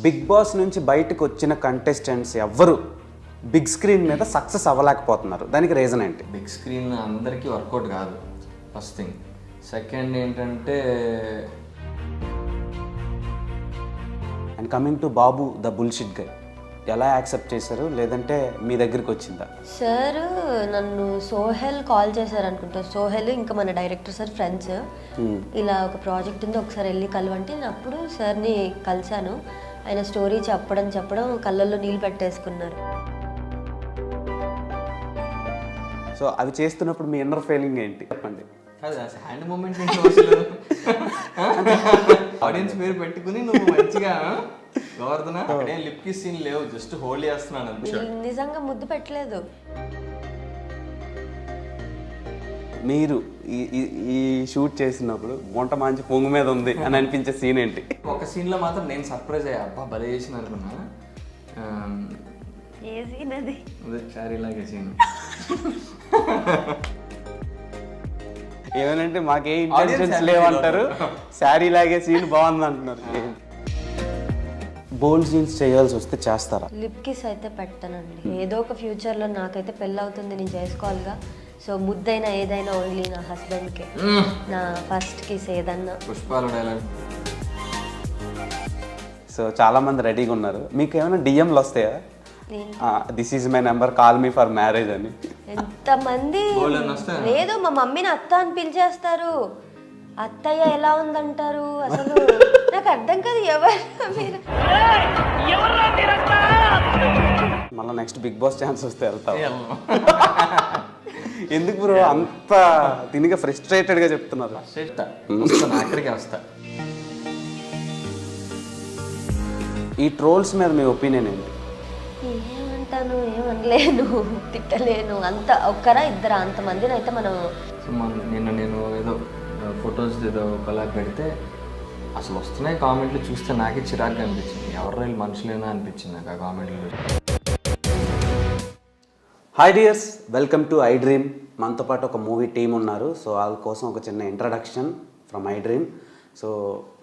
Big boss నుంచి బయటకు వచ్చిన కంటెస్టెంట్స్ ఎవ్వరు బిగ్ స్క్రీన్ మీద సక్సెస్ అవ్వలేకపోతున్నారు. దానికి రీజన్ ఏంటి? బిగ్ స్క్రీన్ అందరికీ వర్కౌట్ కాదు, ఫస్ట్ థింగ్. సెకండ్ ఏంటంటే, and coming to Babu the bullshit గై, ఎలా యాక్సెప్ట్ చేశారు? లేదంటే మీ దగ్గరికి వచ్చిందా? సార్ నన్ను సోహెల్ కాల్ చేశారు అనుకుంటా. సోహెల్ ఇంకా మన డైరెక్టర్ సార్ ఫ్రెండ్స్, ఇలా ఒక ప్రాజెక్ట్ ఉంది ఒకసారి వెళ్ళి కలవంటే నేను అప్పుడు సార్ని కలిశాను. ఆయన స్టోరీ చెప్పడం కళ్ళల్లో నీళ్ళు పెట్టేసుకున్నారు. సో అవి చేస్తున్నప్పుడు మీ ఇన్నర్ ఫీలింగ్ ఏంటి చెప్పండి? హ్యాండ్ మూమెంట్ ఆడియన్స్ పేరు పెట్టుకుని నువ్వు మంచిగా గోవర్ధన అక్కడే లిప్ కిస్ సీన్ లేవు, జస్ట్ హోల్డ్ చేస్తున్నాను. నిజంగా ముద్దు పెట్టలేదు. మీరు ఈ షూట్ చేసినప్పుడు వంట మంచి పొంగు మీద ఉంది అని అనిపించే సీన్ ఏంటి? ఒక సీన్లో మాత్రం నేను సర్ప్రైజ్ అయ్యా, అబ్బా భలే చేసిన అనుకున్నా. ఏ సీన్ అది? శారీలాగే సీన్. ఏమనంటే మాకే ఇంటెన్షన్స్ లేవంటారు, శారీ లాగే సీన్ బాగుంది అంటున్నారు. బోల్డ్ సీన్స్ చేయాల్సి వస్తే చేస్తారా? లిప్ కిస్ అయితే పెట్టానండి. ఏదో ఒక ఫ్యూచర్లో నాకైతే పెళ్ళి అవుతుంది, నేను చేసుకోవాలిగా. సో ముద్దైనా ఏదైనా ఓన్లీ నా హస్బెండ్కే, నా ఫస్ట్ కిస్ ఏదన్నా. పుష్పాలు డైలాగ్. సో చాలా మంది రెడీగా ఉన్నారు. మీకు ఏమైనా డిఎంలు వస్తాయా? This is my number, call me for marriage అని? ఎంతమంది లేదు, మా మమ్మీని అత్త అని పిలిచేస్తారు. అత్తయ్య ఎలా ఉందంటారు, అసలు నాకు అర్థం కాదు. మళ్ళీ నెక్స్ట్ బిగ్ బాస్ ఛాన్స్ వస్తే వెళ్తావు? ఎందుకు బ్రో అంత తినిగా ఫ్రస్ట్రేటెడ్గా చెప్తున్నారు? అక్కడికి వస్తా. ఈ ట్రోల్స్ మీద మీ ఒపీనియన్ ఏంటి? ఏమంటాను, ఏమనలేను, తిట్టలేను. అంత ఒక్కరా ఇద్దరా, అంతమందిని అయితే మనం. నేను ఏదో ఫొటోస్ ఏదో కొలాబ్ పెడితే అసలు వస్తున్నాయి కామెంట్లు చూస్తే నాకే చిరాగ్గా అనిపించింది. ఎవరు మనుషులేనా అనిపించింది నాకు ఆ కామెంట్లు. Hi dears, welcome to I dream. మనతో పాటు ఒక మూవీ టీం ఉన్నారు. సో వాళ్ళ కోసం ఒక చిన్న introduction from I dream. So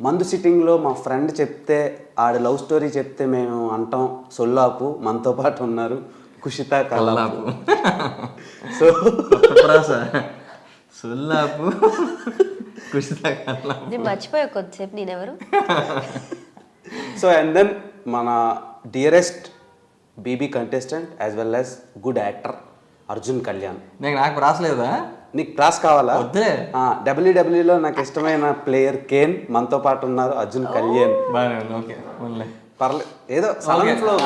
మందు సిట్టింగ్లో మా ఫ్రెండ్ చెప్తే, ఆడి లవ్ స్టోరీ చెప్తే మేము అంటాం సొల్లాపు. మనతో పాటు ఉన్నారు కుషిత కల్లాపు. సో సొల్లాపు కుషిత కల్లాపు. నేను మర్చిపోయా కొద్దిసేపు నేనెవరు. సో అండ్ దెన్ మన dearest BB contestant as well as good actor Arjun Kalyan. నాకు రాసలేదా? నీకు ప్రాస్ కావాలా? వద్దులే. డబ్ల్యూడబ్ల్యూలో నాకు ఇష్టమైన ప్లేయర్ కేన్ మనతో పాటు ఉన్నారు. అర్జున్ కళ్యాణ్ పర్లేదు, ఏదో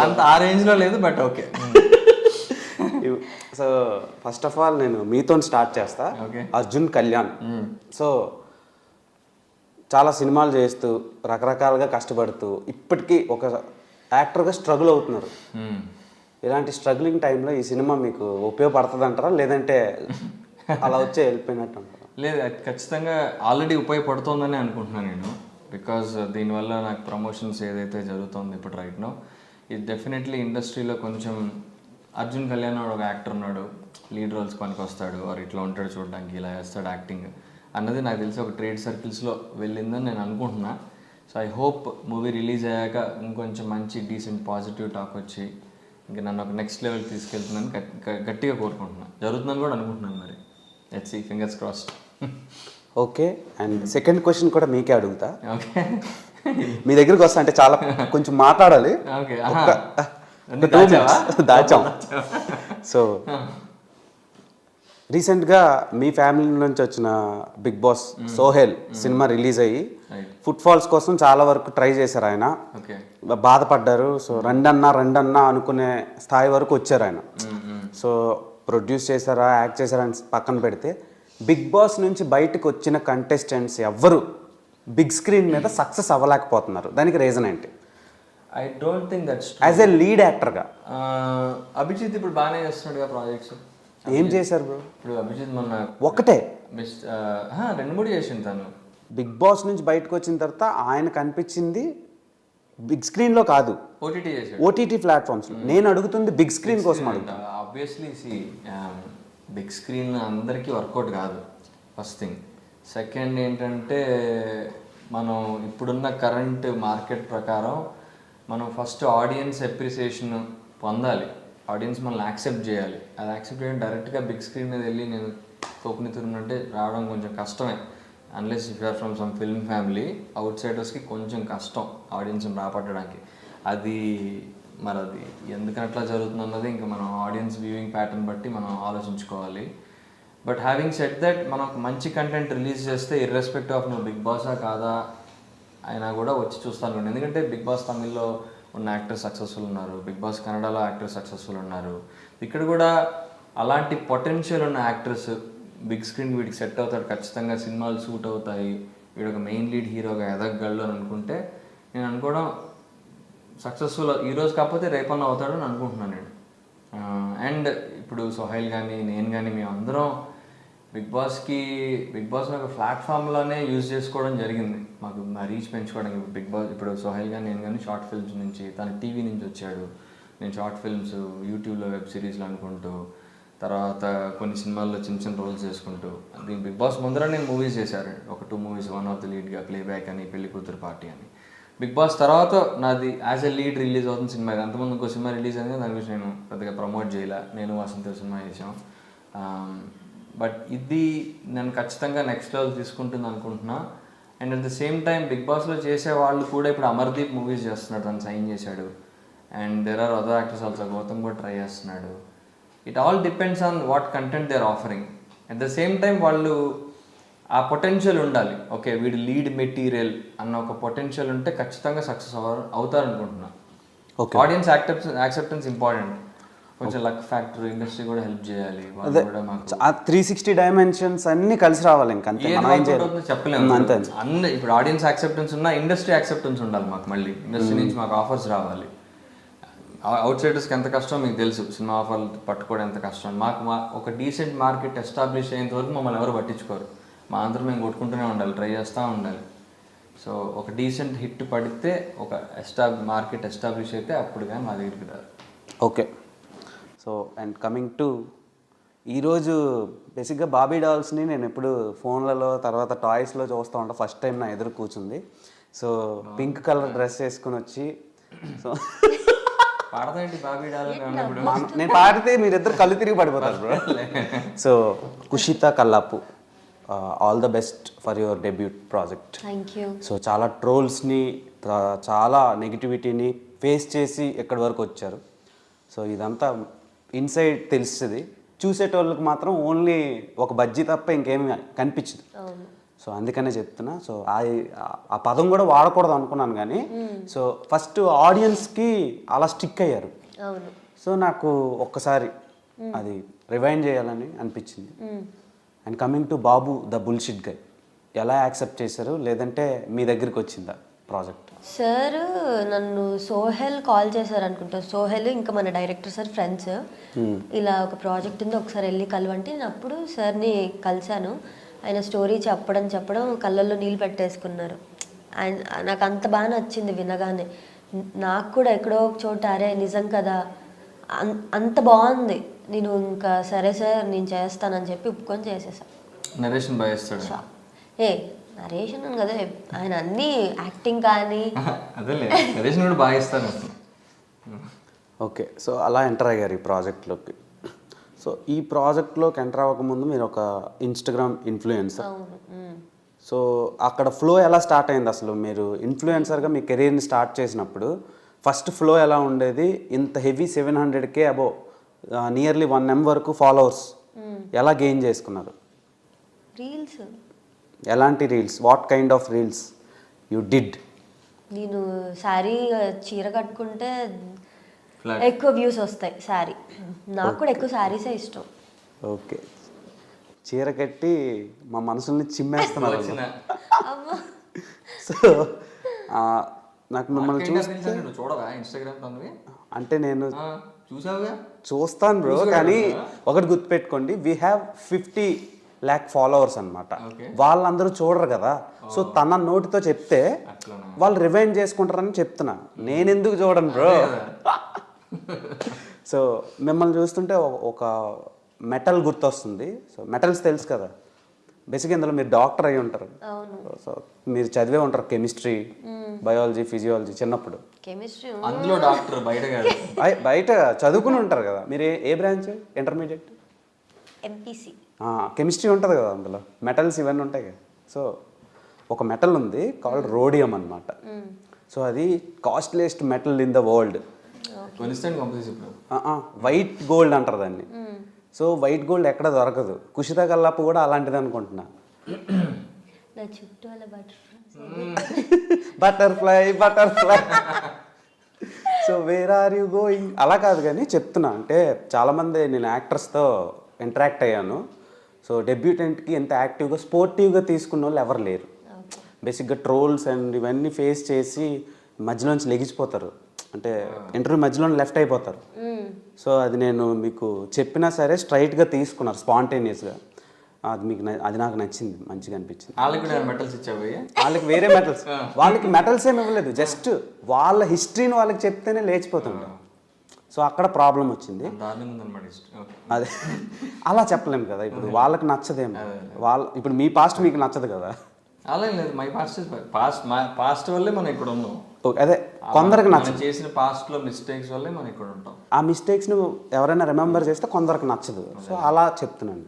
అంత ఆ రేంజ్లో లేదు, but okay. So first of all నేను మీతో స్టార్ట్ చేస్తా. అర్జున్ కళ్యాణ్ సో చాలా సినిమాలు చేస్తూ రకరకాలుగా కష్టపడుతూ ఇప్పటికీ ఒక యాక్టర్గా స్ట్రగుల్ అవుతున్నారు. ఇలాంటి స్ట్రగ్లింగ్ టైంలో ఈ సినిమా మీకు ఉపయోగపడుతుంది అంటారా, లేదంటే అలా వచ్చే వెళ్ళిపోయినట్టు అంటారా? లేదు, అది ఖచ్చితంగా ఆల్రెడీ ఉపయోగపడుతుందని అనుకుంటున్నాను నేను. బికాజ్ దీనివల్ల నాకు ప్రమోషన్స్ ఏదైతే జరుగుతుందో ఇప్పుడు రైట్ నో, ఇది డెఫినెట్లీ ఇండస్ట్రీలో కొంచెం అర్జున్ కళ్యాణ్ ఒక యాక్టర్ ఉన్నాడు, లీడ్ రోల్స్ పనికి వస్తాడు, వారు ఇట్లా ఉంటాడు చూడడానికి, ఇలా చేస్తాడు యాక్టింగ్ అన్నది నాకు తెలిసి ఒక ట్రేడ్ సర్కిల్స్లో వెళ్ళిందని నేను అనుకుంటున్నా. So I hope movie release అయ్యాక ఇంకొంచెం మంచి డీసెంట్ పాజిటివ్ టాక్ వచ్చి ఇంకా నన్ను ఒక నెక్స్ట్ లెవెల్ తీసుకెళ్తున్నాను గట్టిగా కోరుకుంటున్నాను. జరుగుతుందని కూడా అనుకుంటున్నాను. మరి let's see, fingers crossed. Okay, and second question కూడా మీకే అడుగుతా. ఓకే, మీ దగ్గరికి వస్తా అంటే చాలా కొంచెం మాట్లాడాలి. ఓకే, దాచాం. సో రీసెంట్గా మీ ఫ్యామిలీ నుంచి వచ్చిన Bigg Boss Sohel cinema release అయ్యి ఫుట్ ఫాల్స్ కోసం చాలా వరకు ట్రై చేశారు. ఆయన బాధపడ్డారు. సో రెండన్నా అనుకునే స్థాయి వరకు వచ్చారు ఆయన. సో ప్రొడ్యూస్ చేశారా, యాక్ట్ చేశారా అని పక్కన పెడితే, బిగ్ బాస్ నుంచి బయటకు వచ్చిన కంటెస్టెంట్స్ ఎవ్వరు బిగ్ స్క్రీన్ మీద సక్సెస్ అవ్వలేకపోతున్నారు. దానికి రీజన్ ఏంటి? I don't think that's as a lead యాక్టర్గా. అభిజిత్ ఇప్పుడు బాగానే చేస్తున్నాడుగా ప్రాజెక్ట్స్. ఏం చేశారు బ్రో? ఇప్పుడు అభిజిత్ మొన్న ఒకటే 2-3 చేసింది తను. బిగ్ బాస్ నుంచి బయటకు వచ్చిన తర్వాత ఆయన కనిపించింది బిగ్ స్క్రీన్లో కాదు, ఓటీటీ ప్లాట్ఫామ్స్లో. నేను అడుగుతుంది బిగ్ స్క్రీన్ కోసం అడుగుతాను. ఆబ్వియస్లీ బిగ్ స్క్రీన్ అందరికీ వర్కౌట్ కాదు, ఫస్ట్ థింగ్. సెకండ్ ఏంటంటే, మనం ఇప్పుడున్న కరెంట్ మార్కెట్ ప్రకారం మనం ఫస్ట్ ఆడియన్స్ అప్రిసియేషన్ పొందాలి, ఆడియన్స్ మనల్ని యాక్సెప్ట్ చేయాలి. అది యాక్సెప్ట్ చేయడం డైరెక్ట్గా బిగ్ స్క్రీన్ మీద వెళ్ళి నేను తోపుని తిరుగునంటే రావడం కొంచెం కష్టమే. Unless if you are from some film family, అవుట్ సైడర్స్కి కొంచెం కష్టం ఆడియన్స్ని రాపట్టడానికి. అది మరి అది ఎందుకని అట్లా జరుగుతుంది అన్నది ఇంకా మనం ఆడియన్స్ వ్యూయింగ్ ప్యాటర్న్ బట్టి మనం ఆలోచించుకోవాలి. బట్ హ్యావింగ్ సెట్ దట్ మనం మంచి కంటెంట్ రిలీజ్ చేస్తే ఇర్రెస్పెక్టివ్ ఆఫ్ నువ్వు బిగ్ బాసా కాదా అయినా కూడా వచ్చి చూస్తాను. ఎందుకంటే బిగ్ బాస్ తమిళ్లో ఉన్న యాక్టర్స్ సక్సెస్ఫుల్ ఉన్నారు, బిగ్ బాస్ కన్నడలో యాక్టర్స్ సక్సెస్ఫుల్ ఉన్నారు. ఇక్కడ కూడా అలాంటి పొటెన్షియల్ ఉన్న యాక్టర్స్ బిగ్ స్క్రీన్ వీడికి సెట్ అవుతాడు, ఖచ్చితంగా సినిమాలు సూట్ అవుతాయి, వీడు ఒక మెయిన్ లీడ్ హీరోగా ఎదగగలడు అని అనుకుంటే నేను అనుకోవడం సక్సెస్ఫుల్ ఈరోజు కాకపోతే రేపన్నా అవుతాడు అని అనుకుంటున్నాను నేను. అండ్ ఇప్పుడు సోహైల్ కానీ నేను కానీ మేమందరం బిగ్ బాస్ని ఒక ప్లాట్ఫామ్లోనే యూజ్ చేసుకోవడం జరిగింది, మాకు మా రీచ్ పెంచుకోవడానికి. బిగ్ బాస్ ఇప్పుడు సోహైల్ కానీ నేను కానీ షార్ట్ ఫిల్మ్స్ నుంచి, తను టీవీ నుంచి వచ్చాడు, నేను షార్ట్ ఫిల్మ్స్ యూట్యూబ్లో వెబ్ సిరీస్లు అనుకుంటూ, తర్వాత కొన్ని సినిమాల్లో చిన్న చిన్న రోల్స్ చేసుకుంటూ. అది బిగ్ బాస్ ముందర నేను మూవీస్ చేశాను, ఒక 2 మూవీస్, వన్ ఆఫ్ ది లీడ్గా ప్లేబ్యాక్ అని, పెళ్లి కూతురు పార్టీ అని. బిగ్ బాస్ తర్వాత నాది యాజ్ ఎ లీడ్ రిలీజ్ అవుతుంది సినిమా. అంతకుముందు ఇంకో సినిమా రిలీజ్ అయింది, దాని గురించి నేను పెద్దగా ప్రమోట్ చేయలే, నేను వసంత సినిమా చేసాం. బట్ ఇది నేను ఖచ్చితంగా నెక్స్ట్ లెవెల్ తీసుకుంటుంది అనుకుంటున్నా. And at the same time Bigg బాస్లో చేసే వాళ్ళు కూడా ఇప్పుడు అమర్దీప్ మూవీస్ చేస్తున్నాడు, తను సైన్ చేశాడు. And there are other actors also, Gautam కూడా ట్రై చేస్తున్నాడు. It all depends on what content they are offering. At the same time వాళ్ళు ఆ పొటెన్షియల్ ఉండాలి. ఓకే వీడు లీడ్ మెటీరియల్ అన్న ఒక పొటెన్షియల్ ఉంటే ఖచ్చితంగా సక్సెస్ అవుతారు అనుకుంటున్నా. ఆడియన్స్ యాక్సెప్టెన్స్ ఇంపార్టెంట్, కొంచెం లక్ ఫ్యాక్టర్, ఇండస్ట్రీ కూడా హెల్ప్ చేయాలి. వాళ్ళు కూడా మాకు 360 డైమెన్షన్స్ అన్ని కలిసి రావాలి. ఇంకా చెప్పలేము అన్ని. ఇప్పుడు ఆడియన్స్ యాక్సెప్టెన్స్ ఉన్నా ఇండస్ట్రీ యాక్సెప్టెన్స్ ఉండాలి మాకు. మళ్ళీ ఇండస్ట్రీ నుంచి మాకు ఆఫర్స్ రావాలి. అవుట్ సైడర్స్కి ఎంత కష్టం మీకు తెలుసు, సినిమా ఆఫర్లు పట్టుకోవడం ఎంత కష్టం. మాకు ఒక డీసెంట్ మార్కెట్ ఎస్టాబ్లిష్ అయ్యేంత వరకు మమ్మల్ని ఎవరు పట్టించుకోరు. మా అందరం మేము కొట్టుకుంటూనే ఉండాలి, ట్రై చేస్తూ ఉండాలి. సో ఒక డీసెంట్ హిట్ పడితే, ఒక మార్కెట్ ఎస్టాబ్లిష్ అయితే అప్పుడు కానీ మా దగ్గరికి రాదు. Okay. So and coming to ఈరోజు బేసిక్గా బాబీ డాల్స్ని నేను ఎప్పుడు ఫోన్లలో తర్వాత టాయ్స్లో చూస్తూ ఉంటాను. ఫస్ట్ టైం నా ఎదురు కూర్చుంది. సో పింక్ కలర్ డ్రెస్ వేసుకుని వచ్చి, సో పాడతాండి బాబీ డాల్ నేను పాడితే మీరిద్దరు కళ్ళు తిరిగి పడిపోతారు bro. So Kushitha Kallapu, all the best for your debut project. Thank you. So చాలా ట్రోల్స్ని, చాలా నెగిటివిటీని ఫేస్ చేసి ఎక్కడి వరకు వచ్చారు. సో ఇదంతా ఇన్సైడ్ తెలుస్తుంది, చూసేటోళ్ళకి మాత్రం ఓన్లీ ఒక బజ్జీ తప్ప ఇంకేమి కనిపించదు. సో అందుకనే చెప్తున్నా. సో ఆ పదం కూడా వాడకూడదు అనుకున్నాను కానీ, సో ఫస్ట్ ఆడియన్స్కి అలా స్టిక్ అయ్యారు. సో నాకు ఒక్కసారి అది రివైండ్ చేయాలని అనిపించింది. And coming to Babu the bullshit గై, ఎలా యాక్సెప్ట్ చేశారు, లేదంటే మీ దగ్గరికి వచ్చిందా ప్రాజెక్ట్? సార్ నన్ను సోహెల్ కాల్ చేశారు అనుకుంటా. సోహెల్ ఇంకా మన డైరెక్టర్ సార్ ఫ్రెండ్స్, ఇలా ఒక ప్రాజెక్ట్ ఉంది ఒకసారి వెళ్ళి కలవంటే నేను అప్పుడు సార్ని కలిశాను. ఆయన స్టోరీ చెప్పడం కళ్ళల్లో నీళ్ళు పెట్టేసుకున్నారు. అండ్ నాకు అంత బాగా నచ్చింది వినగానే. నాకు కూడా ఎక్కడో ఒక చోట అరే నిజం కదా, అంత బాగుంది. నేను ఇంకా సరే సార్ నేను చేస్తానని చెప్పి ఒప్పుకొని చేసేసా. నరేషన్ బాగా చేస్తాడు. నరేషన్ అని కదా, ఆయన అన్ని యాక్టింగ్ కానీ అదేలే, నరేషన్ కూడా బాగా ఇస్తాను. ఓకే. సో అలా ఎంటర్ అయ్యారు ఈ ప్రాజెక్ట్లోకి. సో ఈ ప్రాజెక్ట్లోకి ఎంటర్ అవ్వకముందు మీరు ఒక ఇన్స్టాగ్రామ్ ఇన్ఫ్లుయెన్సర్. సో అక్కడ ఫ్లో ఎలా స్టార్ట్ అయింది అసలు? మీరు ఇన్ఫ్లుయెన్సర్గా మీ కెరీర్ని స్టార్ట్ చేసినప్పుడు ఫస్ట్ ఫ్లో ఎలా ఉండేది? ఇంత heavy 700K above, nearly 1 M వరకు ఫాలోవర్స్ ఎలా గెయిన్ చేసుకున్నారు? రీల్స్. ఎలాంటి reels? What kind of reels you did? నేను శారీ చీర కట్టుకుంటే ఎక్కువ వ్యూస్ వస్తాయి. శారీ నాకు కూడా ఎక్కువ శారీసే ఇష్టం. ఓకే. చీర కట్టి మా మనసుల్ని చిమ్మేస్తున్నారు. సో నాకు మిమ్మల్ని చూడవా ఇన్స్టాగ్రామ్? అంటే నేను చూసావుగా, చూస్తాను బ్రో, కానీ ఒకటి గుర్తుపెట్టుకోండి, వీ హ్యావ్ 50 lakh ఫాలోవర్స్ అనమాట. వాళ్ళందరూ చూడరు కదా. సో తన నోటితో చెప్తే వాళ్ళు రివైండ్ చేసుకుంటారని చెప్తున్నా. నేను ఎందుకు చూడను బ్రో? సో మిమ్మల్ని చూస్తుంటే ఒక మెటల్ గుర్తొస్తుంది. సో మెటల్స్ తెలుసు కదా, బేసిక్గా ఇందులో మీరు డాక్టర్ అయి ఉంటారు. అవును. సో మీరు చదివే ఉంటారు కెమిస్ట్రీ, బయాలజీ, ఫిజియాలజీ చిన్నప్పుడు. కెమిస్ట్రీ అందులో డాక్టర్ బయట కాదు. బయట చదువుకుని ఉంటారు కదా మీరు. ఏ బ్రాంచ్? Intermediate MPC. కెమిస్ట్రీ ఉంటుంది కదా అందులో, మెటల్స్ ఇవన్నీ ఉంటాయి కదా. సో ఒక మెటల్ ఉంది కాల్డ్ రోడియం అనమాట. సో అది costliest metal in the world. కొనిస్తాను కంపెనీస్ ఇప్పుడు. వైట్ గోల్డ్ అంటారు దాన్ని. సో వైట్ గోల్డ్ ఎక్కడ దొరకదు. కుషిత కల్లాపు కూడా అలాంటిది అనుకుంటున్నా. నా చుట్టూ అలా butterfly. So where are you going అలా కాదు కానీ చెప్తున్నా. అంటే చాలామంది నేను యాక్టర్స్తో ఇంటరాక్ట్ అయ్యాను. సో డెబ్యూటెంట్కి ఎంత యాక్టివ్గా స్పోర్టివ్గా తీసుకున్న వాళ్ళు ఎవరు లేరు. బేసిక్గా ట్రోల్స్ అండ్ ఇవన్నీ ఫేస్ చేసి మధ్యలోంచి లెగిసిపోతారు. అంటే ఇంటర్వ్యూ మధ్యలో లెఫ్ట్ అయిపోతారు. సో అది నేను మీకు చెప్పినా సరే స్ట్రైట్గా తీసుకున్నారు స్పాంటేనియస్గా. అది మీకు అది నాకు నచ్చింది, మంచిగా అనిపించింది. వాళ్ళకి కూడా మెటల్స్ ఇచ్చావు? వాళ్ళకి వేరే మెటల్స్, వాళ్ళకి మెటల్స్ ఏమి ఇవ్వలేదు. జస్ట్ వాళ్ళ హిస్టరీని వాళ్ళకి చెప్తేనే లేచిపోతుంటారు. సో అక్కడ ప్రాబ్లం వచ్చింది. అదే అలా చెప్పలేము కదా. ఇప్పుడు వాళ్ళకి నచ్చదేమో. ఇప్పుడు మీ పాస్ట్ మీకు నచ్చదు కదా. అలా లేదు. మై పాస్ట్ వల్లే మనం ఇక్కడ ఉన్నాం. అదే కొందరికి నచ్చదు. చేసిన పాస్ట్లో మిస్టేక్స్ వల్లే మనం ఇక్కడ ఉంటాం. ఆ మిస్టేక్స్ని ఎవరైనా రిమెంబర్ చేస్తే కొందరికి నచ్చదు. సో అలా చెప్తున్నాను.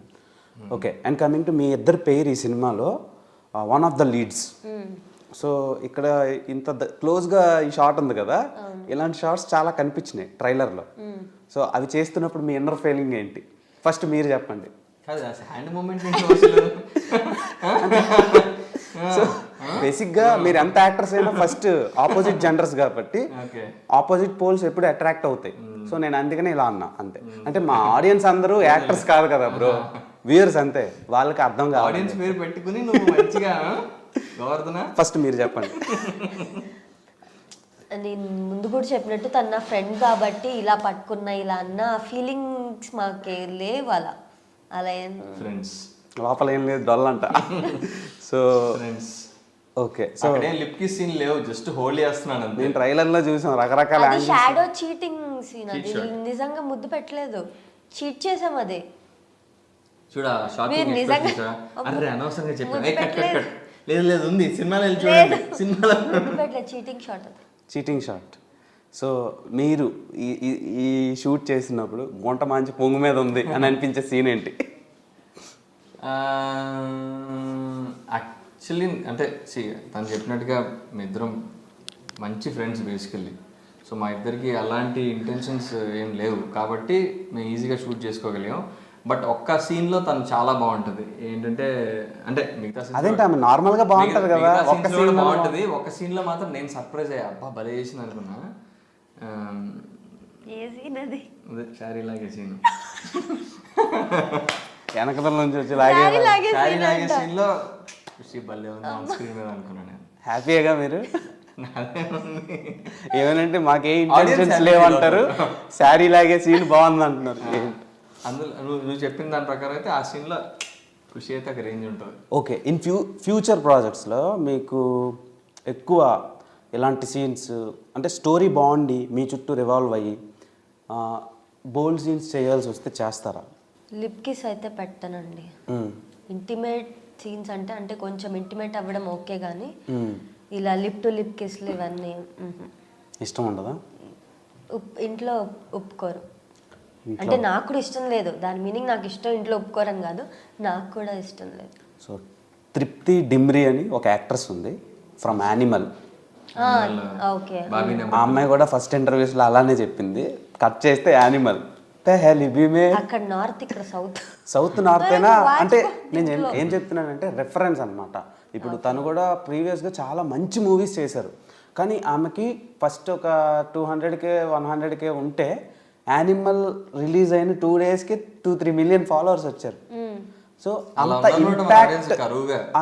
Okay. And coming to me ఇద్దరు పేరు ఈ సినిమాలో one of the leads. So ఇక్కడ ఇంత క్లోజ్గా ఈ షాట్ ఉంది కదా, ఇలాంటి షార్ట్స్ చాలా కనిపించినాయి ట్రైలర్లో. సో అవి చేస్తున్నప్పుడు మీ ఇన్నర్ ఫీలింగ్ ఏంటి? ఫస్ట్ మీరు చెప్పండి. Hand moment. సో బేసిక్గా మీరు ఎంత యాక్టర్స్ అయినా ఫస్ట్ ఆపోజిట్ జెండర్స్ కాబట్టి ఆపోజిట్ పోల్స్ ఎప్పుడు అట్రాక్ట్ అవుతాయి. సో నేను అందుకనే ఇలా అన్నా అంతే. అంటే మా ఆడియన్స్ అందరూ యాక్టర్స్ కాదు కదా బ్రో, వ్యూయర్స్ అంతే. వాళ్ళకి అర్థం కాదు. ఆడియన్స్ పేరు పెట్టుకుని నువ్వు మంచిగా గోవర్ధన ఫస్ట్ మీరు చెప్పండి. నేను ముందు కూడా చెప్పినట్టు తను నా ఫ్రెండ్ కాబట్టి ఇలా పట్టుకున్నా ఇలా అన్న ఫీలింగ్స్ మాకే లేవు. అలా ఫ్రెండ్స్ లోపల ఏం లేదు, డొల్ అంట. So friends okay. So lip కి సీన్ లేవు, జస్ట్ హోల్డ్ చేస్తున్నాను. నేను ట్రైలర్లో చూసాం రకరకాల షాడో చీటింగ్ సీన్. అది నిజంగా ముద్దు పెట్టలేదు, చీట్ చేసాం. అది చూడ షాకింగ్ ఎక్స్ప్రెషన్. అరే అనవసరంగా చెప్పాను. లేదు ఉంది సినిమాలో చూడండి. సినిమాలో cheating shot. Cheating shot. So మీరు ఈ షూట్ చేసినప్పుడు గుంట మంచి పొంగు మీద ఉంది అని అనిపించే సీన్ ఏంటి? యాక్చువల్లీ అంటే తను చెప్పినట్టుగా మీ ఇద్దరం మంచి ఫ్రెండ్స్ బేసికల్లీ. సో మా ఇద్దరికి అలాంటి ఇంటెన్షన్స్ ఏం లేవు కాబట్టి మేము ఈజీగా షూట్ చేసుకోగలిగాం. బట్ ఒక్క సీన్లో తను చాలా బాగుంటుంది. ఏంటంటే అంటే మిగతా నార్మల్గా బాగుంటుంది కదా, ఒక్క సీన్ బాగుంటుంది. ఒక్క సీన్లో మాత్రం నేను సర్ప్రైజ్ అయ్యా, అబ్బా భలే చేసింది అనుకున్నా. అదే శారీ లాగే సీన్, వెనకదల నుంచి వచ్చి శారీ లాగే సీన్లో భలే ఉంది ఆన్ స్క్రీన్ మీద అనుకున్నాను నేను. హ్యాపీగా మీరు ఏమనంటే మాకే ఇంటెన్షన్స్ లేవంటారు, శారీ లాగే సీన్ బాగుంది అంటున్నారు. అందులో నువ్వు చెప్పిన దాని ప్రకారం అయితే ఆ సీన్లో ఖుషి అయితే ఒక రేంజ్ ఉంటుంది. ఓకే. ఇన్ ఫ్యూచర్ ప్రాజెక్ట్స్లో మీకు ఎక్కువ ఇలాంటి సీన్స్ అంటే స్టోరీ బాగుండి మీ చుట్టూ రివాల్వ్ అయ్యి బోల్డ్ సీన్స్ చేయాల్సి వస్తే చేస్తారా? లిప్ కిస్ అయితే పెట్టనండి. ఇంటిమేట్ సీన్స్ అంటే కొంచెం ఇంటిమేట్ అవ్వడం ఓకే, కానీ ఇలా లిప్ టు లిప్ కిస్లు ఇవన్నీ ఇష్టం ఉండదా? ఇంట్లో ఒప్పుకోరు. అంటే నాకు కూడా ఇష్టం లేదు. దాని మీనింగ్ నాకు ఇష్టం, ఇంట్లో ఒప్పుకోరని కాదు, నాకు కూడా ఇష్టం లేదు. సో తృప్తి డిమ్రీ అని ఒక యాక్ట్రెస్ ఉంది ఫ్రమ్ యానిమల్. ఓకే. ఆ అమ్మాయి కూడా ఫస్ట్ ఇంటర్వ్యూస్లో అలానే చెప్పింది, కట్ చేస్తే యానిమల్. అక్కడ నార్త్, ఇక్కడ సౌత్ నార్తేనా అంటే నేను ఏం చెప్తున్నానంటే రెఫరెన్స్ అనమాట. ఇప్పుడు తను కూడా ప్రీవియస్గా చాలా మంచి మూవీస్ చేశారు, కానీ ఆమెకి ఫస్ట్ ఒక 200K 100K ఉంటే యానిమల్ రిలీజ్ అయిన 2 daysకి 2-3 million ఫాలోవర్స్ వచ్చారు. సో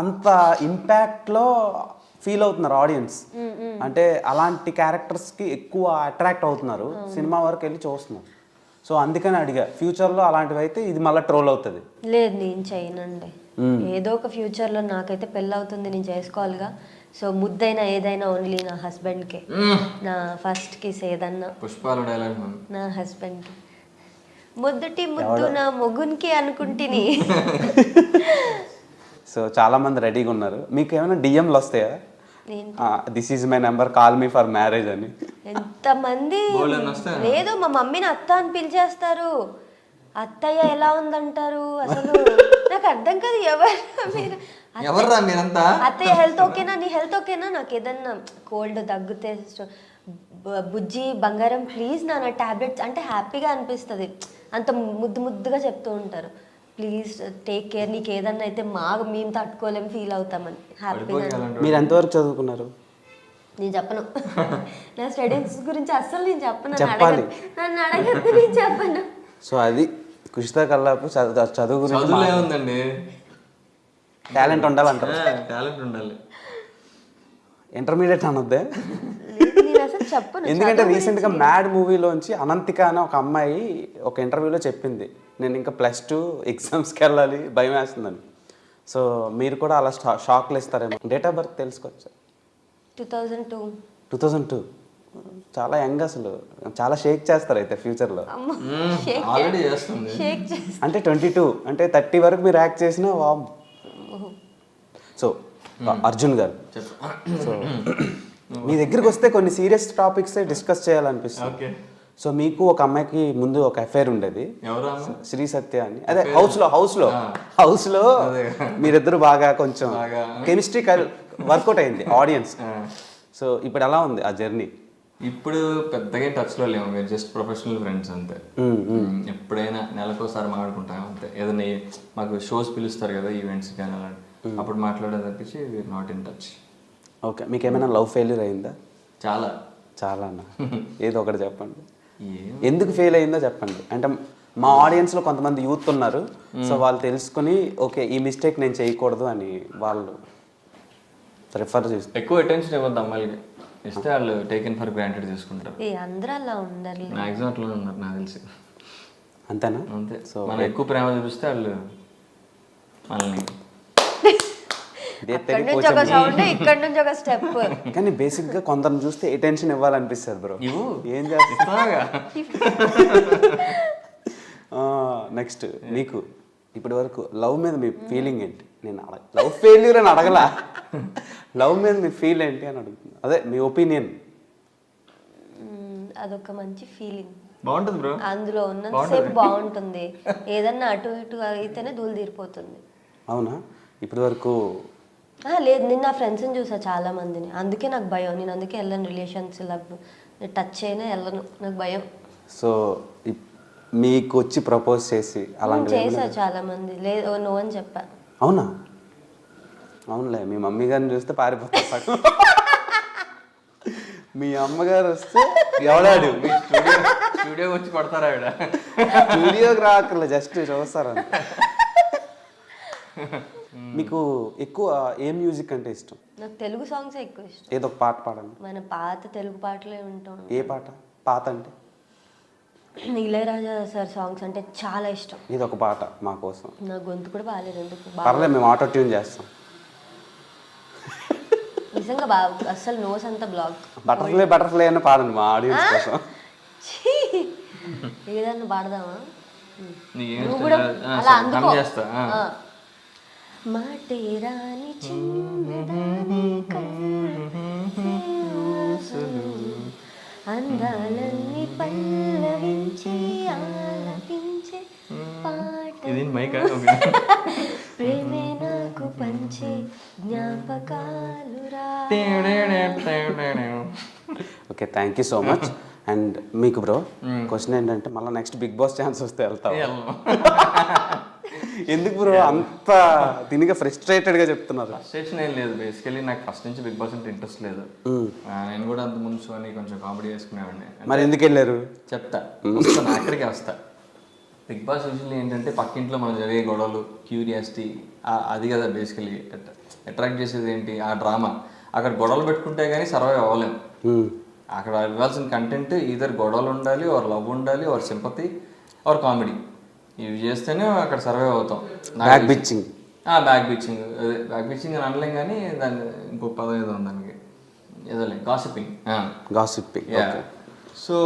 అంత ఇంపాక్ట్లో ఫీల్ అవుతున్నారు ఆడియన్స్. అంటే అలాంటి క్యారెక్టర్స్కి ఎక్కువ అట్రాక్ట్ అవుతున్నారు, సినిమా వరకు వెళ్ళి చూస్తున్నారు. సో అందుకని అడిగా, ఫ్యూచర్లో అలాంటివి అయితే ఇది మళ్ళీ ట్రోల్ అవుతుంది. లేదు, నేను చేయనండి. ఏదో ఒక ఫ్యూచర్లో నాకైతే పెళ్ళి అవుతుంది, నేను చేసుకోవాలిగా. సో ముద్దైనా ఏదైనా ఓన్లీ నా హస్బెండ్కే. నా ఫస్ట్ కిస్ ఏదన్నా పుష్పాల డైలాగ్ నా హస్బెండ్కి. ముద్దుటి ముద్దు నా మొగునికి అనుకుంటుని. సో చాలా మంది రెడీగా ఉన్నారు. మీకు ఏమైనా డిఎంలు వస్తాయా? This is my number, call me for marriage అని. ఎంతమంది లేదు, మా మమ్మీని అత్త అని పిలిచేస్తారు. అత్తయ్య ఎలా ఉందంటారు, అసలు నాకు అర్థం కాదు. ఎవర్రా మీరంతా? అత్తయ్య హెల్త్ ఓకేనా, నీ హెల్త్ ఓకేనా, నాకు ఏదన్నా కోల్డ్ తగ్గితే బుజ్జి బంగారం ప్లీజ్ నా టాబ్లెట్స్ అంటే హ్యాపీగా అనిపిస్తుంది. అంత ముద్దుగా చెప్తూ ఉంటారు, ప్లీజ్ టేక్ కేర్, నీకు ఏదన్నా అయితే మేము తట్టుకోలేం, ఫీల్ అవుతామని హ్యాపీగా. మీరు ఎంతవరకు చదువుకున్నారు? నేను చెప్పను. నా స్టడీస్ గురించి అస్సలు నేను చెప్పను. చెప్పాలి. నన్ను అడగదు, నేను చెప్పను. సో అది కుషితా కల్లాపు చదువు గురించి ఉందండి. టాలెంట్ ఉండాలంటారు. టాలెంట్ ఉండాలి. ఇంటర్మీడియట్ అనొద్దే. నేను అసలు చెప్పను. ఎందుకంటే రీసెంట్గా మ్యాడ్ మూవీలోంచి అనంతిక అనే ఒక అమ్మాయి ఒక ఇంటర్వ్యూలో చెప్పింది, నేను ఇంకా +2 ఎగ్జామ్స్కి వెళ్ళాలి, భయం వేస్తుందని. సో మీరు కూడా అలా షాక్లు ఇస్తారేమో. డేట్ ఆఫ్ బర్త్ తెలుసుకోవచ్చు? 2002. చాలా యంగ్, అసలు చాలా షేక్ చేస్తారు అయితే ఫ్యూచర్లో. ఆల్రెడీ చేస్తుంది. అంటే 22 అంటే 30 వరకు మీరు యాక్ట్ చేసిన వామ్. సో అర్జున్ గారు, సో మీ దగ్గరికి వస్తే కొన్ని సీరియస్ టాపిక్స్ డిస్కస్ చేయాలనిపిస్తుంది. సో మీకు ఒక అమ్మాయికి ముందు ఒక అఫైర్ ఉండేది, శ్రీ సత్య అని. అదే హౌస్ లో మీరిద్దరు బాగా కొంచెం కెమిస్ట్రీ వర్కౌట్ అయింది ఆడియన్స్. సో ఇప్పుడు ఎలా ఉంది ఆ జర్నీ? ఇప్పుడు పెద్దగా టచ్లో లేము, మీరు జస్ట్ ప్రొఫెషనల్ ఫ్రెండ్స్ అంతే. ఎప్పుడైనా నెలకోసారి మాట్లాడుకుంటాం అంతే. ఏదైనా మాకు షోస్ పిలుస్తారు కదా, ఈవెంట్స్ కానీ అలాంటి, అప్పుడు మాట్లాడే తప్పించి we are not in touch. Okay, మీకు ఏమైనా లవ్ ఫెయిల్యూర్ అయిందా? చాలా ఏదో ఒకటి చెప్పండి. ఎందుకు ఫెయిల్ అయిందో చెప్పండి. అంటే మా ఆడియన్స్లో కొంతమంది యూత్ ఉన్నారు, సో వాళ్ళు తెలుసుకుని ఓకే ఈ మిస్టేక్ నేను చేయకూడదు అని వాళ్ళు రిఫర్ చేస్తారు. ఎక్కువ అటెన్షన్ ఇవ్వద్దు అమ్మాయిలకి, ఇస్తే వాళ్ళు టేకెన్ ఫర్ గ్రాంటెడ్ తీసుకుంటారు. అందరూ అలా ఉండరు, మ్యాక్సిమం అట్లా ఉన్నారు నాకు తెలిసి. అంతేనా? అంతే. సో మనం ఎక్కువ ప్రేమ చూపిస్తే వాళ్ళు మనల్ని కానీ బేసిక్ గా కొందరిని చూస్తే అటెన్షన్ ఇవ్వాలనిపిస్తుంది బ్రో. ఏం చేస్తా. నెక్స్ట్, మీకు ఇప్పటి వరకు లవ్ మీద మీ ఫీలింగ్ ఏంటి? నేను లవ్ ఫెయిల్యూర్ అని అడగలా, లవ్ మీద మీ ఫీల్ ఏంటి అని అడుగుతున్నా. అదే మీ ఒపీనియన్. అదొక మంచి ఫీలింగ్, బాగుంటుంది బ్రో. అందులో ఉన్నంతసేపు బాగుంటుంది, ఏదన్నా అటు ఇటు అయితేనే దూలు తీరిపోతుంది. అవునా? ఇప్పటి వరకు లేదు, నేను నా ఫ్రెండ్స్ని చూసా చాలా మందిని, అందుకే నాకు భయం. నేను అందుకే వెళ్ళను రిలేషన్స్, లవ్ టచ్ అయినా వెళ్ళను, నాకు భయం. సో మీకు వచ్చి ప్రపోజ్ చేసి అలా చేసా చాలా మంది, లేదు నో అని చెప్పా. అవునా? అవునులే, మీ మమ్మీ గారిని చూస్తే పారిపోతారు. మీ అమ్మగారు వస్తే ఎవడాడు స్టూడియో వచ్చి పడతారా? స్టూడియోకి రాకర్లే, జస్ట్ చూస్తారంట. మీకు ఎక్కువ ఏ మ్యూజిక్ అంటే ఇష్టం? నాకు తెలుగు సాంగ్స్ ఎక్కువ ఇష్టం. ఏదో ఒక పాట పాడండి. మన పాత తెలుగు పాటలే వింటాం. ఏ పాట? పాత అంటే ఇళయరాజా సార్ సాంగ్స్ అంటే చాలా ఇష్టం. ఇది ఒక పాట మా కోసం. నా గొంతు కూడా బాగాలేదు, ఎందుకు? పర్లేదు, మేము ఆటో ట్యూన్ చేస్తాం. నిజంగా బాగా, అసలు నోస్ అంతా బ్లాక్. బటర్ఫ్లై అని పాడండి మా ఆడియన్స్ కోసం. ఏదన్నా పాడదామా? అలా అందుకో. మాటేరాని చిన్నదాని కన్నులు అందాలన్నీ పల్లవించి ఆలపించే పాట, ప్రేమే నాకు పంచే జ్ఞాపకాలురా. Okay, thank you so much. And మీకు బ్రో క్వశ్చన్ ఏంటంటే, మళ్ళీ నెక్స్ట్ బిగ్ బాస్ ఛాన్స్ వస్తే వెళ్తావు? ఎందుకు బ్రో అంత దీనిగా ఫ్రస్ట్రేటెడ్గా చెప్తున్నారు? ఫ్రస్ట్రేషన్ ఏం లేదు, బేసికలీ నాకు ఫస్ట్ నుంచి బిగ్ బాస్ అంటే ఇంట్రెస్ట్ లేదు. నేను కూడా అంత ముందు షోని కొంచెం కామెడీ చేసుకునేవాడిని. మరి ఎందుకు వెళ్ళారు? చెప్తా, అక్కడికే వస్తా. బిగ్ బాస్ యూజువల్లీ ఏంటంటే పక్కింట్లో మనం జరిగే గొడవలు, క్యూరియాసిటీ, అది కదా బేసికలీ అట్రాక్ట్ చేసేది ఏంటి, ఆ డ్రామా. అక్కడ గొడవలు పెట్టుకుంటే కానీ సర్వైవ్ అవ్వలేము. అక్కడ ఇవ్వాల్సిన కంటెంట్ ఈధర్ గొడవలు ఉండాలి, ఆర్ లవ్ ఉండాలి, ఆర్ సింపతి, ఆర్ కామెడీ. ఇవి చేస్తేనే అక్కడ సర్వైవ్ అవుతాం. బ్యాక్ బిచ్చింగ్ అని అనలేం కానీ దాని ఇంకో పదం ఏదో ఉంది దానికి, ఏదోలే గాసిపింగ్. సో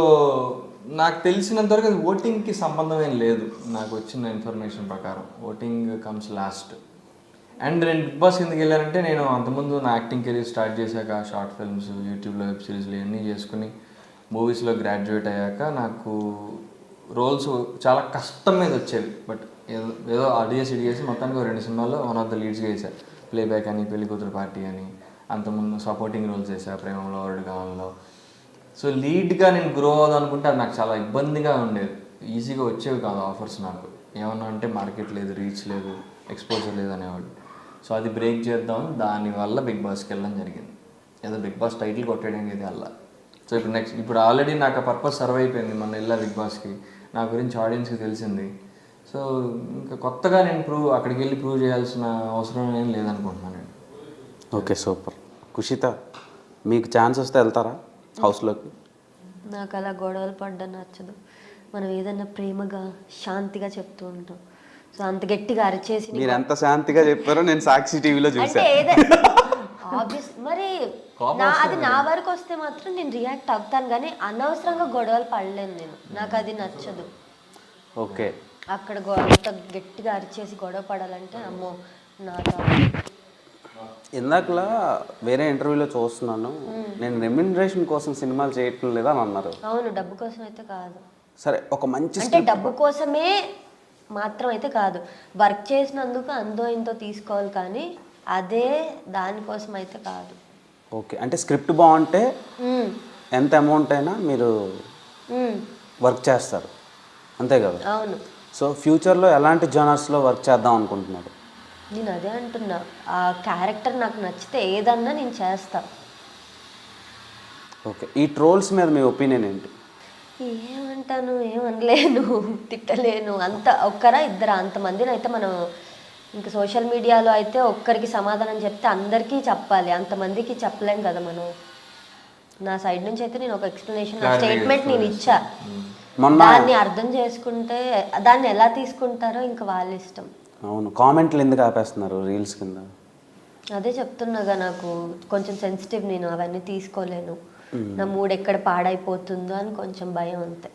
నాకు తెలిసినంత వరకు అది ఓటింగ్కి సంబంధం ఏం లేదు. నాకు వచ్చిన ఇన్ఫర్మేషన్ ప్రకారం ఓటింగ్ కమ్స్ లాస్ట్. అండ్ నేను బిగ్ బాస్ ఎందుకు వెళ్ళానంటే నేను అంతకుముందు నా యాక్టింగ్ కెరీర్ స్టార్ట్ చేశాక షార్ట్ ఫిల్మ్స్, యూట్యూబ్లో వెబ్ సిరీస్లు ఇవన్నీ చేసుకుని మూవీస్లో గ్రాడ్యుయేట్ అయ్యాక నాకు రోల్స్ చాలా కష్టం మీద వచ్చేవి. బట్ ఏదో అడిగేసి మొత్తానికి 2 సినిమాల్లో వన్ ఆఫ్ ద లీడ్స్గా వేసాను. ప్లేబ్యాక్ అని, పెళ్లి కూతురు పార్టీ అని, అంతకుముందు సపోర్టింగ్ రోల్స్ చేశాను ప్రేమంలో, వరల్డ్ కాలంలో. సో లీడ్గా నేను గ్రో అవుదాం అనుకుంటే అది నాకు చాలా ఇబ్బందిగా ఉండేది. ఈజీగా వచ్చేవి కాదు ఆఫర్స్ నాకు. ఏమన్నా అంటే మార్కెట్ లేదు, రీచ్ లేదు, ఎక్స్పోజర్ లేదు అనేవాళ్ళు. సో అది బ్రేక్ చేద్దాం, దానివల్ల బిగ్ బాస్కి వెళ్ళడం జరిగింది. ఏదో బిగ్ బాస్ టైటిల్ కొట్టేయడానికి ఇది అలా. సో ఇప్పుడు ఆల్రెడీ నాకు ఆ పర్పస్ సర్వ్ అయిపోయింది. మొన్న వెళ్ళా బిగ్ బాస్కి, నా గురించి ఆడియన్స్కి తెలిసింది. సో ఇంకా కొత్తగా నేను అక్కడికి వెళ్ళి ప్రూవ్ చేయాల్సిన అవసరం ఏం లేదనుకుంటున్నాను నేను. Okay, super. కుషిత, మీకు ఛాన్స్ వస్తే వెళ్తారా హౌస్లోకి? నాకు అలా గొడవలు పడ్డం నచ్చదు. మనం ఏదన్నా ప్రేమగా శాంతిగా చెప్తూ ఉంటాం. సో అంత గట్టిగా అరిచేసి మీరు ఎంత శాంతిగా చెప్పారో నేను సాక్షి టీవీలో అంటే చూసాను. ఆబ్వియస్ మరి అది నా వరకు వస్తే మాత్రం నేను రియాక్ట్ అవుతాను, కానీ అనవసరంగా గొడవలు పడలేను నేను. నాకు అది నచ్చదు. ఓకే, అక్కడ అంత గట్టిగా అరిచేసి గొడవ పడాలంటే అమ్మో నాకు ఇందాకలా వేరే ఇంటర్వ్యూలో చూస్తున్నాను, నేను రెమ్యునరేషన్ కోసం సినిమాలు చేయటం లేదా అని అన్నారు. అవును, డబ్బు కోసం అయితే కాదు. సరే, ఒక మంచి అంటే డబ్బు కోసమే మాత్రం అయితే కాదు, వర్క్ చేసినందుకు అందో ఇంతో తీసుకోవాలి, కానీ అదే దానికోసం అయితే కాదు. ఓకే, అంటే స్క్రిప్ట్ బాగుంటే ఎంత అమౌంట్ అయినా మీరు వర్క్ చేస్తారు, అంతే కదా? అవును. సో ఫ్యూచర్లో ఎలాంటి జోనర్స్లో వర్క్ చేద్దాం అనుకుంటున్నారు? నేను అదే అంటున్నా, ఆ క్యారెక్టర్ నాకు నచ్చితే ఏదన్నా నేను చేస్తా. ఓకే, ఈ ట్రోల్స్ మీద మీ ఒపీనియన్ ఏంటి? ఏమంటాను, ఏమనలేను, తిట్టలేను. అంత ఒక్కరా ఇద్దరా, అంతమందిని అయితే మనం ఇంకా సోషల్ మీడియాలో అయితే ఒక్కరికి సమాధానం చెప్తే అందరికీ చెప్పాలి, అంతమందికి చెప్పలేం కదా మనం. నా సైడ్ నుంచి అయితే నేను ఒక ఎక్స్ప్లెనేషన్, నా స్టేట్మెంట్ నేను ఇచ్చా. దాన్ని అర్థం చేసుకుంటే దాన్ని ఎలా తీసుకుంటారో ఇంకా వాళ్ళ ఇష్టం. అవును, కామెంట్లు ఎందుకు ఆపేస్తున్నారు రీల్స్ కింద? అదే చెప్తున్నాగా, నాకు కొంచెం సెన్సిటివ్, నేను అవన్నీ తీసుకోలేను. నా మూడ్ ఎక్కడ పాడైపోతుందో అని కొంచెం భయం, అంతే.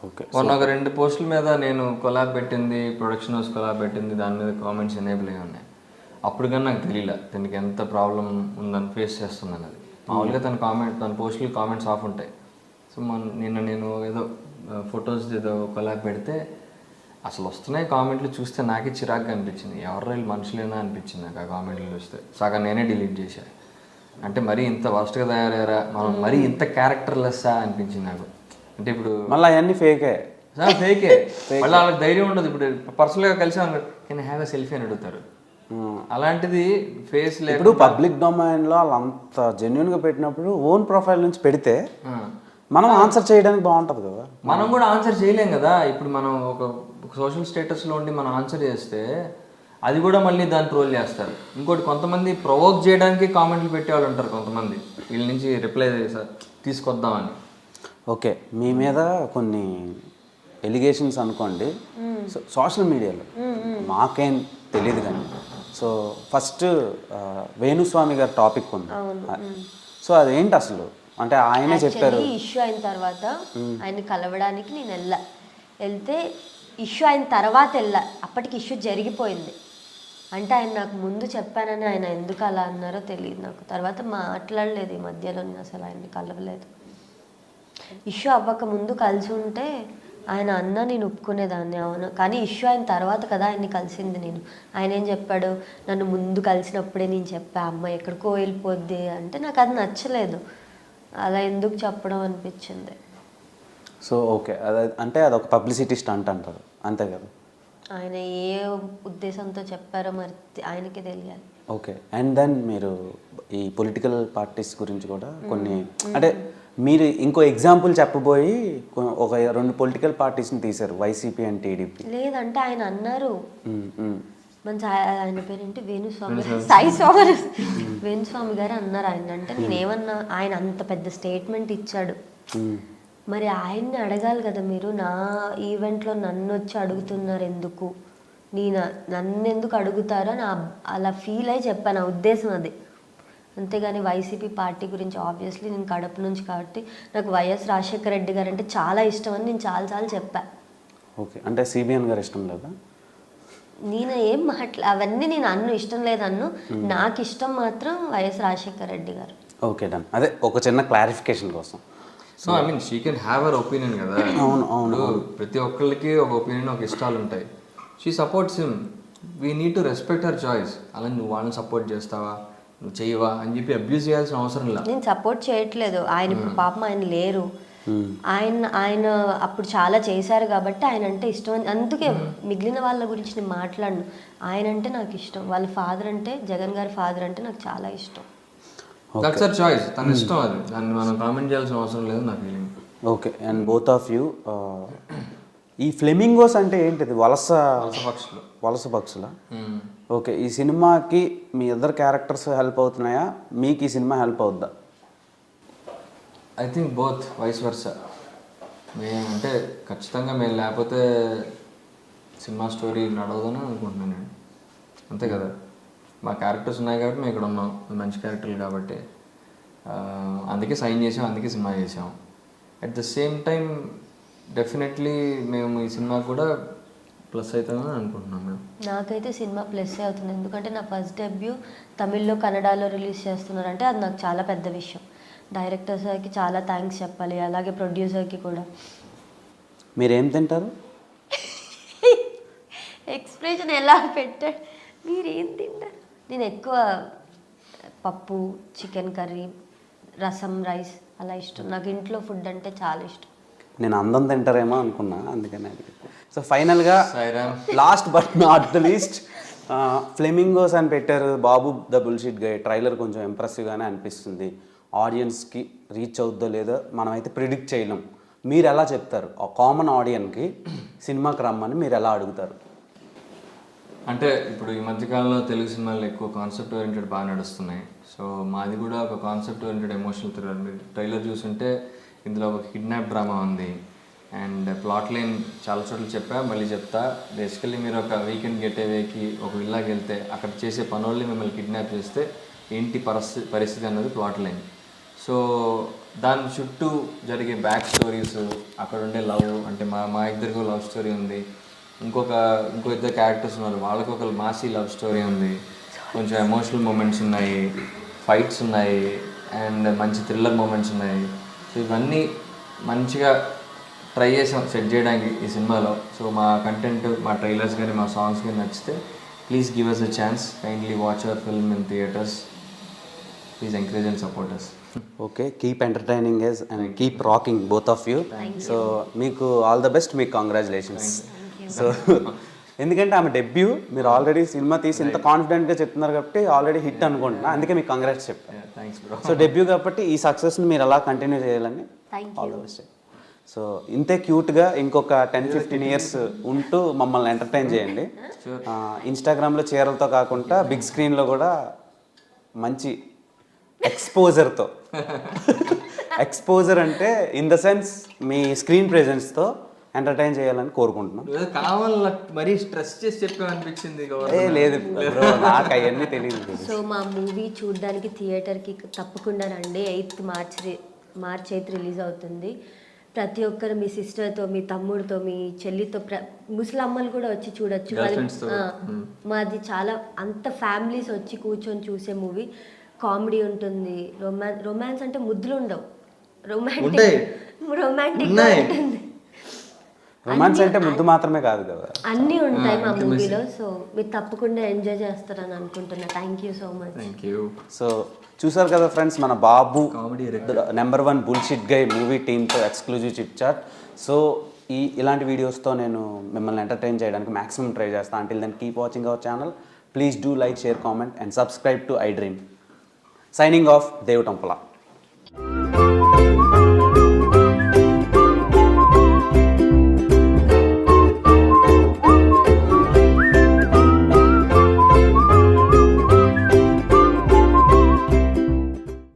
ఓకే, మొన్న ఒక 2 పోస్టుల మీద నేను కొలాబ్ పెట్టింది, ప్రొడక్షన్ హౌస్ కొలాబ్ పెట్టింది, దాని మీద కామెంట్స్ ఎనేబుల్ అయ్యి ఉన్నాయి. అప్పుడు కానీ నాకు తెలియలే దీనికి ఎంత ప్రాబ్లం ఉందని, ఫేస్ చేస్తుందని. అది మామూలుగా తన పోస్టులు కామెంట్స్ ఆఫ్ ఉంటాయి. సో నిన్న నేను ఏదో ఫొటోస్ ఏదో కొలాబ్ పెడితే అసలు వస్తున్నాయి కామెంట్లు, చూస్తే నాకే చిరాగ్గా అనిపించింది. ఎవరు వీళ్ళు మనుషులేనా అనిపించింది నాకు ఆ కామెంట్లు చూస్తే. సగం నేనే డిలీట్ చేశాను. అంటే మరీ ఇంత వర్స్ట్గా తయారయ్యారా మనం, మరీ ఇంత క్యారెక్టర్లెస్సా అనిపించింది నాకు. అంటే ఇప్పుడు మళ్ళీ అవన్నీ ఫేకే. మళ్ళీ వాళ్ళకి ధైర్యం ఉండదు. ఇప్పుడు పర్సనల్గా కలిసి కెన్ హ్యావ్ ఎ సెల్ఫీ అని అడుగుతారు. అలాంటిది ఫేస్ లేదు. ఇప్పుడు పబ్లిక్ డొమైన్లో వాళ్ళు అంత జెన్యున్గా పెట్టినప్పుడు ఓన్ ప్రొఫైల్ నుంచి పెడితే మనం ఆన్సర్ చేయడానికి బాగుంటుంది కదా. మనం కూడా ఆన్సర్ చేయలేం కదా. ఇప్పుడు మనం ఒక సోషల్ స్టేటస్లో ఉండి మనం ఆన్సర్ చేస్తే అది కూడా మళ్ళీ దాన్ని ట్రోల్ చేస్తారు. ఇంకోటి, కొంతమంది ప్రొవోక్ చేయడానికి కామెంట్లు పెట్టేవాళ్ళు ఉంటారు, కొంతమంది వీళ్ళ నుంచి రిప్లై తీసుకొద్దామని. ఓకే, మీ మీద కొన్ని ఎలిగేషన్స్ అనుకోండి సోషల్ మీడియాలో, మాకేం తెలియదు కానీ. సో ఫస్ట్ వేణుస్వామి గారి టాపిక్ ఉంది. సో అదేంటి అసలు? అంటే ఆయనే చెప్పారు. ఇష్యూ అయిన తర్వాత ఆయన కలవడానికి నేను వెళ్తే ఇష్యూ అయిన తర్వాత అప్పటికి ఇష్యూ జరిగిపోయింది. అంటే ఆయన నాకు ముందు చెప్పానని ఆయన ఎందుకు అలా అన్నారో తెలియదు నాకు. తర్వాత మాట్లాడలేదు ఈ మధ్యలో, నేను అసలు ఆయన్ని కలవలేదు. ఇష్యూ అవ్వక ముందు కలిసి ఉంటే ఆయన అన్న నేను ఒప్పుకునేదాన్ని, అవును. కానీ ఇష్యూ అయిన తర్వాత కదా ఆయన్ని కలిసింది నేను. ఆయన ఏం చెప్పాడు, నన్ను ముందు కలిసినప్పుడే నేను చెప్పా అమ్మ ఎక్కడికో వెళ్ళిపోద్ది అంటే, నాకు అది నచ్చలేదు. అలా ఎందుకు చెప్పడం అనిపించింది. సో ఓకే, అంటే అదొక పబ్లిసిటీ స్టంట్ అంటారు, అంతే కదా? ఆయన ఏ ఉద్దేశంతో చెప్పారో మరి ఆయనకే తెలియాలి. ఓకే, అండ్ దెన్ మీరు ఈ పొలిటికల్ పార్టీస్ గురించి కూడా కొన్ని, అంటే మీరు ఇంకో ఎగ్జాంపుల్ చెప్పబోయి ఒక 2 పొలిటికల్ పార్టీస్ని తీశారు, వైసీపీ అండ్ టీడీపీ. లేదంటే ఆయన అన్నారు, ఆయన పేరేంటి, వేణుస్వామి, సాయి స్వామి, వేణుస్వామి గారు అన్నారు ఆయన. అంటే నేనేమన్నా, ఆయన అంత పెద్ద స్టేట్మెంట్ ఇచ్చాడు, మరి ఆయన్ని అడగాలి కదా మీరు. నా ఈవెంట్లో నన్ను వచ్చి అడుగుతున్నారు ఎందుకు, నన్ను ఎందుకు అడుగుతారో అలా ఫీల్ అయి చెప్పాను. నా ఉద్దేశం అది, అంతేగాని వైసీపీ పార్టీ గురించి. ఆబ్వియస్లీ నేను కడప నుంచి కాబట్టి నాకు వైఎస్ రాజశేఖర రెడ్డి గారు అంటే చాలా ఇష్టం అని నేను చాలాసార్లు చెప్పా. ఓకే, అంటే సిబిఎన్ గారు ఇష్టం లేదా? నేను ఏం అవన్నీ నేను ఇష్టం లేదన్ను. నాకు ఇష్టం మాత్రం వైఎస్ రాజశేఖర రెడ్డి గారు. Okay done. అదే ఒక చిన్న క్లారిఫికేషన్ కోసం. So I mean she can have our opinion కదా. అవును. ప్రతి ఒక్కరికి ఒక ఒపీనియన్, ఒక ఇష్టాలు ఉంటాయి. She supports him, we need to respect her choice. అలా నువ్వు వాళ్ళని సపోర్ట్ చేస్తావా, నువ్వు చేయవా అని చెప్పి అబ్యూజ్ చేయాల్సిన అవసరం లేదు. నేను సపోర్ట్ చేయట్లేదు. ఆయన ఇప్పుడు పాపం ఆయన లేరు. ఆయన అప్పుడు చాలా చేశారు కాబట్టి ఆయన అంటే ఇష్టం. అందుకే మిగిలిన వాళ్ళ గురించి నేను మాట్లాడను. ఆయన అంటే నాకు ఇష్టం. వాళ్ళ ఫాదర్ అంటే, జగన్ గారి ఫాదర్ అంటే నాకు చాలా ఇష్టం. దట్స్ హర్ చాయిస్, తన ఇష్టం అది. దాన్ని మనం కామెంట్ చేయాల్సిన అవసరం లేదు నా feeling. Okay. And both of you, ఈ ఫ్లెమింగోస్ అంటే ఏంటిది? వలస పక్షుల. ఓకే. ఈ సినిమాకి మీ ఇద్దరు క్యారెక్టర్స్ హెల్ప్ అవుతున్నాయా, మీకు ఈ సినిమా హెల్ప్ అవుద్దా? I think both, vice versa. అంటే ఖచ్చితంగా మేము లేకపోతే సినిమా స్టోరీ నడవదని అనుకుంటున్నాను నేను. అంతే కదా, మా క్యారెక్టర్స్ ఉన్నాయి కాబట్టి మేము ఇక్కడ ఉన్నాం, మంచి క్యారెక్టర్లు కాబట్టి. అందుకే సైన్ చేసాం, అందుకే సినిమా చేసాం. At the same time definitely మేము ఈ సినిమా కూడా ప్లస్ అవుతుందని అనుకుంటున్నాం మేము. నాకైతే సినిమా ప్లస్ అవుతుంది. ఎందుకంటే నా ఫస్ట్ డెబ్యూ తమిళ్లో, కన్నడలో రిలీజ్ చేస్తున్నారంటే అది నాకు చాలా పెద్ద విషయం. డైరెక్టర్ సార్కి చాలా థ్యాంక్స్ చెప్పాలి, అలాగే ప్రొడ్యూసర్కి కూడా. మీరేం తింటారు? ఎక్స్ప్రెషన్ ఎలా పెట్టాడు, మీరేం తింటారు? నేను ఎక్కువ పప్పు, చికెన్ కర్రీ, రసం, రైస్ అలా ఇష్టం. నాకు ఇంట్లో ఫుడ్ అంటే చాలా ఇష్టం. నేను అందం తింటారేమో అనుకున్నా, అందుకని అడిగాను. సో ఫైనల్గా last but not the least, flamingos అని పెట్టారు. బాబు ద బుల్షిట్ గై ట్రైలర్ కొంచెం ఇంప్రెసివ్గానే అనిపిస్తుంది. ఆడియన్స్కి రీచ్ అవుద్దో లేదో మనమైతే ప్రిడిక్ట్ చేయలేం. మీరు ఎలా చెప్తారు ఆ కామన్ ఆడియన్కి సినిమాకి రమ్మని మీరు ఎలా అడుగుతారు? అంటే ఇప్పుడు ఈ మధ్యకాలంలో తెలుగు సినిమాలు ఎక్కువ కాన్సెప్ట్ ఓరియంటెడ్ బాగా నడుస్తున్నాయి. సో మాది కూడా ఒక కాన్సెప్ట్ ఓరియంటెడ్ ఎమోషనల్ థ్రిల్లర్. మీరు ట్రైలర్ చూస్తుంటే ఇందులో ఒక కిడ్నాప్ డ్రామా ఉంది. అండ్ ప్లాట్ లైన్ చాలా చోట్ల చెప్పా, మళ్ళీ చెప్తా. బేసికల్లీ మీరు ఒక వీకెండ్ గెటేవేకి ఒక విల్లాకి వెళ్తే అక్కడ చేసే పనుల్ని మిమ్మల్ని కిడ్నాప్ చేస్తే ఏంటి పరిస్థితి అన్నది ప్లాట్ లైన్. సో దాని చుట్టూ జరిగే బ్యాక్ స్టోరీస్, అక్కడ ఉండే లవ్, అంటే మా ఇద్దరికి లవ్ స్టోరీ ఉంది. ఇంకో ఇద్దరు క్యారెక్టర్స్ ఉన్నారు, వాళ్ళకి ఒక మాసీ లవ్ స్టోరీ ఉంది. కొంచెం ఎమోషనల్ మూమెంట్స్ ఉన్నాయి, ఫైట్స్ ఉన్నాయి, అండ్ మంచి థ్రిల్లర్ మూమెంట్స్ ఉన్నాయి. సో ఇవన్నీ మంచిగా ట్రై చేసాం సెట్ చేయడానికి ఈ సినిమాలో. సో మా కంటెంట్, మా ట్రైలర్స్ కానీ మా సాంగ్స్ కానీ నచ్చితే please give us a chance. Kindly watch our film in theatres. Please encourage and support us. Okay. Keep entertaining us and keep rocking both of you. So మీకు all the best, మీకు congratulations. So ఎందుకంటే ఆమె debut, మీరు already cinema తీసి ఇంత కాన్ఫిడెంట్గా చెప్తున్నారు కాబట్టి ఆల్రెడీ హిట్ అనుకుంటున్నా, అందుకే మీకు కంగ్రాట్స్ చెప్పాను. సో డెబ్యూ కాబట్టి ఈ సక్సెస్ని మీరు అలా కంటిన్యూ చేయాలని ఆల్ ద బెస్ట్. సో ఇంతే క్యూట్గా ఇంకొక 10-15 ఇయర్స్ ఉంటూ మమ్మల్ని ఎంటర్టైన్ చేయండి. ఇన్స్టాగ్రామ్లో చీరలతో కాకుండా బిగ్ స్క్రీన్లో కూడా మంచి ఎక్స్పోజర్తో, ఎక్స్పోజర్ అంటే ఇన్ ద సెన్స్ మీ స్క్రీన్ ప్రెజెన్స్తో ఎంటర్టైన్ చేయాలని కోరుకుంటున్నాం. కావాలి మరీ స్ట్రెస్ చేసి చెప్పామనిపించింది. లేదు బ్రో, నాకు అవన్నీ తెలియదు. సో మా మూవీ చూడడానికి థియేటర్కి తప్పకుండా రండి. 8th మార్చ్ 8 రిలీజ్ అవుతుంది. ప్రతి ఒక్కరు మీ సిస్టర్తో, మీ తమ్ముడితో, మీ చెల్లితో, ముసలమ్మలు కూడా వచ్చి చూడొచ్చు. మాది చాలా అంత ఫ్యామిలీస్ వచ్చి కూర్చొని చూసే మూవీ. కామెడీ ఉంటుంది, రొమాన్స్ అంటే ముద్దులు ఉండవు, రొమాంటిక్ ఉంటుంది. రొమాన్స్ అంటే ముద్దు మాత్రమే కాదు కదా, అన్నీ ఉంటాయి మా మూవీలో. సో మీరు తప్పకుండా ఎంజాయ్ చేస్తారని అనుకుంటున్నా. Thank you so much. So చూసారు కదా ఫ్రెండ్స్, మన బాబు #1 బుల్షిట్ గై మూవీ టీమ్తో ఎక్స్క్లూజివ్ చిట్ చాట్. సో ఇలాంటి వీడియోస్తో నేను మిమ్మల్ని ఎంటర్టైన్ చేయడానికి మ్యాక్సిమం ట్రై చేస్తాను. Until then keep watching our channel. Please do like, share, comment and subscribe to I dream. Signing off, Dev టంపల.